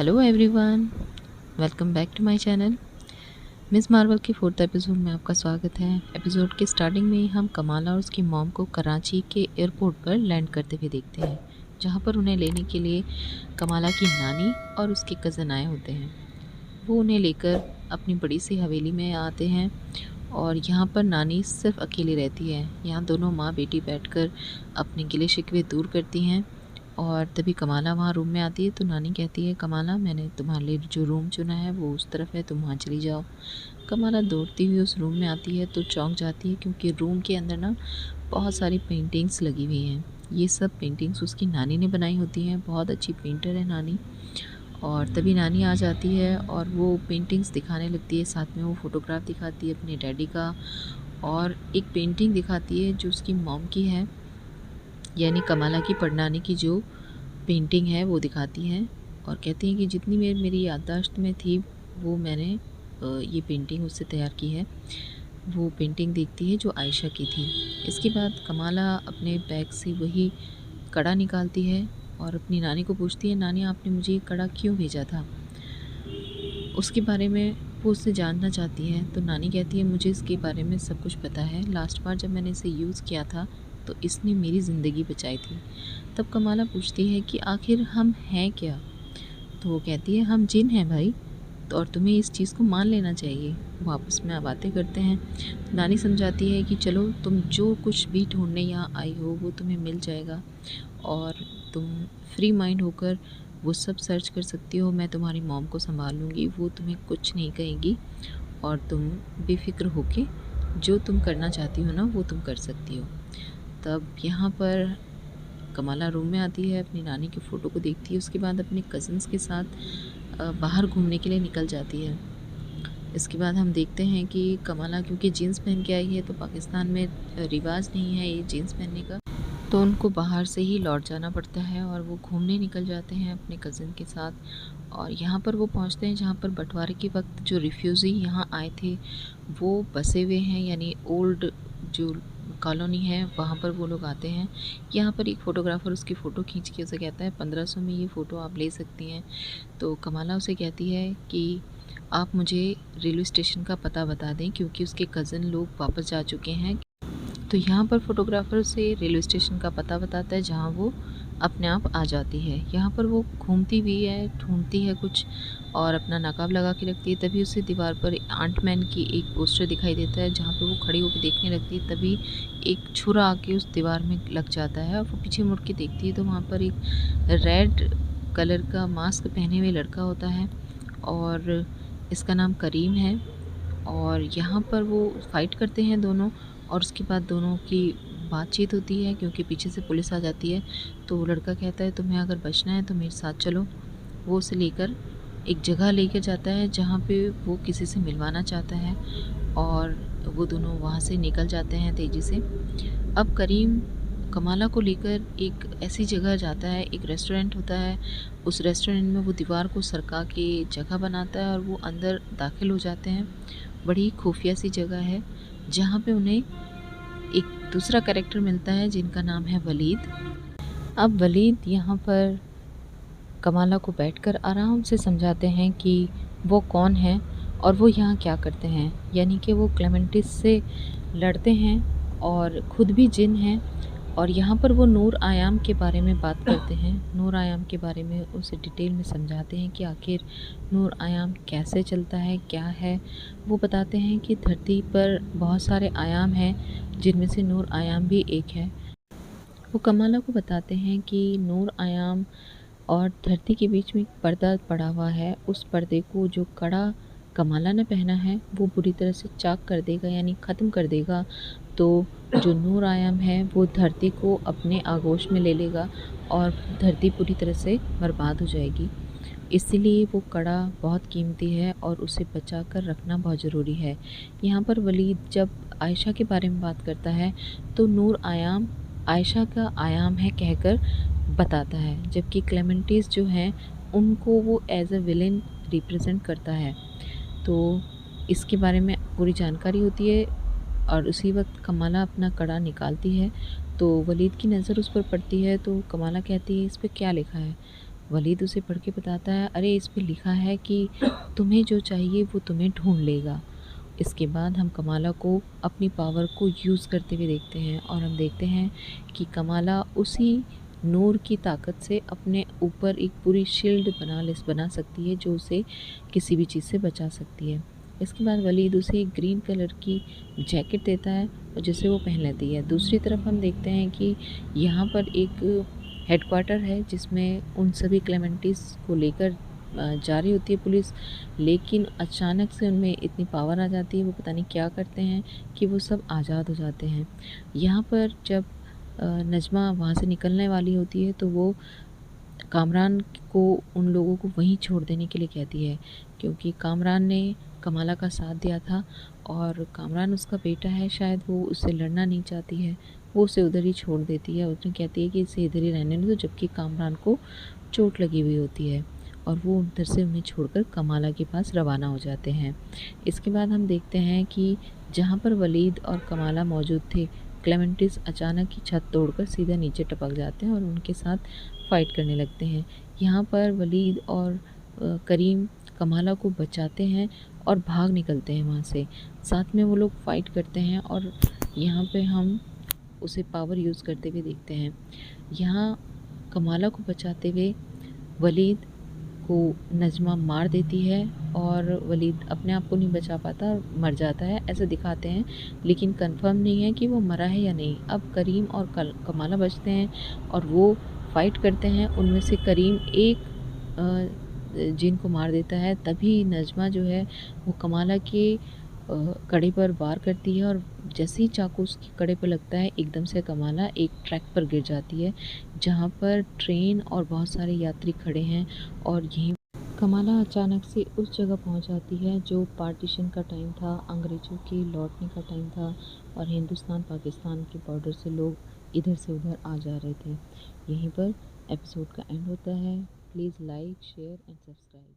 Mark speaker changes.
Speaker 1: Hello everyone, welcome back to my channel. Ms Marvel के 4th episode में आपका स्वागत है। एपिसोड के स्टार्टिंग में हम कमाला और उसकी मॉम को कराची के एयरपोर्ट पर लैंड करते हुए देखते हैं, जहां पर उन्हें लेने के लिए कमाला की नानी और उसके कज़न आए होते हैं। वो उन्हें लेकर अपनी बड़ी सी हवेली में आते हैं और यहाँ पर नानी सिर्फ अकेली रहती है। यहाँ दोनों माँ बेटी बैठकर अपने गिले शिकवे दूर करती हैं। और तभी कमाला वहाँ रूम में आती है तो नानी कहती है, कमाला मैंने तुम्हारे लिए जो रूम चुना है वो उस तरफ है, तुम वहाँ चली जाओ। कमाला दौड़ती हुई उस रूम में आती है तो चौंक जाती है, क्योंकि रूम के अंदर ना बहुत सारी पेंटिंग्स लगी हुई हैं। ये सब पेंटिंग्स उसकी नानी ने बनाई होती हैं। बहुत अच्छी पेंटर है नानी। और तभी नानी आ जाती है और वो पेंटिंग्स दिखाने लगती है। साथ में वो फ़ोटोग्राफ दिखाती है अपने डैडी का, और एक पेंटिंग दिखाती है जो उसकी मॉम की है, यानी कमाला की पड़नानी की जो पेंटिंग है वो दिखाती हैं। और कहती हैं कि जितनी मेरी याददाश्त में थी वो मैंने ये पेंटिंग उससे तैयार की है। वो पेंटिंग देखती है जो आयशा की थी। इसके बाद कमाला अपने बैग से वही कड़ा निकालती है और अपनी नानी को पूछती है, नानी आपने मुझे ये कड़ा क्यों भेजा था? उसके बारे में वो उससे जानना चाहती है। तो नानी कहती है, मुझे इसके बारे में सब कुछ पता है। लास्ट बार जब मैंने इसे यूज़ किया था तो इसने मेरी ज़िंदगी बचाई थी। तब कमाला पूछती है कि आखिर हम हैं क्या? तो वो कहती है, हम जिन हैं भाई, तो और तुम्हें इस चीज़ को मान लेना चाहिए। वो आपस में बातें करते हैं। नानी समझाती है कि चलो तुम जो कुछ भी ढूंढने यहाँ आई हो वो तुम्हें मिल जाएगा, और तुम फ्री माइंड होकर वो सब सर्च कर सकती हो। मैं तुम्हारी मॉम को संभाल लूँगी, वो तुम्हें कुछ नहीं कहेगी, और तुम बेफिक्र होके जो तुम करना चाहती हो ना वो तुम कर सकती हो। तब यहाँ पर कमाला रूम में आती है, अपनी नानी की फ़ोटो को देखती है। उसके बाद अपने कज़न्स के साथ बाहर घूमने के लिए निकल जाती है। इसके बाद हम देखते हैं कि कमाला क्योंकि जीन्स पहन के आई है तो पाकिस्तान में रिवाज नहीं है ये जीन्स पहनने का, तो उनको बाहर से ही लौट जाना पड़ता है और वो घूमने निकल जाते हैं अपने कज़न के साथ। और यहाँ पर वो पहुँचते हैं जहाँ पर बंटवारे के वक्त जो रिफ्यूज़ी यहाँ आए थे वो बसे हुए हैं, यानी ओल्ड जो कॉलोनी है वहाँ पर वो लोग आते हैं। यहाँ पर एक फ़ोटोग्राफ़र उसकी फ़ोटो खींच के उसे कहता है, 1500 में ये फ़ोटो आप ले सकती हैं। तो कमाला उसे कहती है कि आप मुझे रेलवे स्टेशन का पता बता दें, क्योंकि उसके कज़न लोग वापस जा चुके हैं। तो यहाँ पर फ़ोटोग्राफ़र उसे रेलवे स्टेशन का पता बताता है, जहाँ वो अपने आप आ जाती है। यहाँ पर वो घूमती हुई है, ढूंढती है कुछ और अपना नकाब लगा के रखती है। तभी उसे दीवार पर आंट मैन की एक पोस्टर दिखाई देता है, जहाँ पे वो खड़ी होकर देखने लगती है। तभी एक छुरा आके उस दीवार में लग जाता है और वो पीछे मुड़ के देखती है तो वहाँ पर एक रेड कलर का मास्क पहने हुए लड़का होता है, और इसका नाम करीम है। और यहाँ पर वो फ़ाइट करते हैं दोनों, और उसके बाद दोनों की बातचीत होती है, क्योंकि पीछे से पुलिस आ जाती है। तो वो लड़का कहता है, तुम्हें अगर बचना है तो मेरे साथ चलो। वो उसे लेकर एक जगह लेकर जाता है जहाँ पे वो किसी से मिलवाना चाहता है, और वो दोनों वहाँ से निकल जाते हैं तेज़ी से। अब करीम कमाला को लेकर एक ऐसी जगह जाता है, एक रेस्टोरेंट होता है। उस रेस्टोरेंट में वो दीवार को सरका के जगह बनाता है और वो अंदर दाखिल हो जाते हैं। बड़ी खुफिया सी जगह है जहाँ पे उन्हें एक दूसरा कैरेक्टर मिलता है जिनका नाम है वलीद। अब वलीद यहाँ पर कमाला को बैठकर आराम से समझाते हैं कि वो कौन हैं और वो यहाँ क्या करते हैं, यानी कि वो क्लेमेंटिस से लड़ते हैं और ख़ुद भी जिन हैं। और यहाँ पर वो नूर आयाम के बारे में बात करते हैं। नूर आयाम के बारे में उसे डिटेल में समझाते हैं कि आखिर नूर आयाम कैसे चलता है, क्या है। वो बताते हैं कि धरती पर बहुत सारे आयाम हैं, जिनमें से नूर आयाम भी एक है। वो कमाला को बताते हैं कि नूर आयाम और धरती के बीच में एक पर्दा पड़ा हुआ है। उस पर्दे को जो कड़ा कमाला ने पहना है वो बुरी तरह से चाक कर देगा, यानी ख़त्म कर देगा। तो जो नूर आयाम है वो धरती को अपने आगोश में ले लेगा और धरती पूरी तरह से बर्बाद हो जाएगी। इसीलिए वो कड़ा बहुत कीमती है और उसे बचा कर रखना बहुत ज़रूरी है। यहाँ पर वलीद जब आयशा के बारे में बात करता है तो नूर आयाम आयशा का आयाम है कहकर बताता है, जबकि क्लेमेंटिस जो हैं उनको वो एज अ विलेन रिप्रेजेंट करता है। तो इसके बारे में पूरी जानकारी होती है। और उसी वक्त कमाला अपना कड़ा निकालती है तो वलीद की नज़र उस पर पड़ती है। तो कमाला कहती है, इस पर क्या लिखा है? वलीद उसे पढ़ के बताता है, अरे इस पे लिखा है कि तुम्हें जो चाहिए वो तुम्हें ढूंढ लेगा। इसके बाद हम कमाला को अपनी पावर को यूज़ करते हुए देखते हैं और हम देखते हैं कि कमाला उसी नूर की ताकत से अपने ऊपर एक पूरी शील्ड बना सकती है जो उसे किसी भी चीज़ से बचा सकती है। इसके बाद वलीद उसे एक ग्रीन कलर की जैकेट देता है और जिसे वो पहन लेती है। दूसरी तरफ हम देखते हैं कि यहाँ पर एक हेडक्वार्टर है जिसमें उन सभी क्लेमेंटिस को लेकर जा रही होती है पुलिस, लेकिन अचानक से उनमें इतनी पावर आ जाती है, वो पता नहीं क्या करते हैं कि वो सब आज़ाद हो जाते हैं। यहाँ पर जब नजमा वहाँ से निकलने वाली होती है तो वो कामरान को उन लोगों को वहीं छोड़ देने के लिए कहती है, क्योंकि कामरान ने कमाला का साथ दिया था और कामरान उसका बेटा है, शायद वो उससे लड़ना नहीं चाहती है, वो उसे उधर ही छोड़ देती है। उसने कहती है कि इसे इधर ही रहने दो, जबकि कामरान को चोट लगी हुई होती है और वो उधर से उन्हें छोड़कर कमाला के पास रवाना हो जाते हैं। इसके बाद हम देखते हैं कि जहाँ पर वलीद और कमाला मौजूद थे, क्लेमेंटिस अचानक ही छत तोड़कर सीधा नीचे टपक जाते हैं और उनके साथ फ़ाइट करने लगते हैं। यहाँ पर वलीद और करीम कमाला को बचाते हैं और भाग निकलते हैं वहाँ से। साथ में वो लोग फ़ाइट करते हैं और यहाँ पे हम उसे पावर यूज़ करते हुए देखते हैं। यहाँ कमाला को बचाते हुए वलीद को नजमा मार देती है और वलीद अपने आप को नहीं बचा पाता, मर जाता है ऐसा दिखाते हैं, लेकिन कंफर्म नहीं है कि वो मरा है या नहीं। अब करीम और कमाला बचते हैं और वो फाइट करते हैं। उनमें से करीम एक जिन को मार देता है, तभी नजमा जो है वो कमाला के कड़े पर वार करती है और जैसे ही चाकू उसकी कड़े पर लगता है, एकदम से कमाला एक ट्रैक पर गिर जाती है जहाँ पर ट्रेन और बहुत सारे यात्री खड़े हैं और यहीं कमाला अचानक से उस जगह पहुंच जाती है जो पार्टीशन का टाइम था, अंग्रेज़ों के लौटने का टाइम था और हिंदुस्तान पाकिस्तान के बॉर्डर से लोग इधर से उधर आ जा रहे थे। यहीं पर एपिसोड का एंड होता है। Please like, share and subscribe.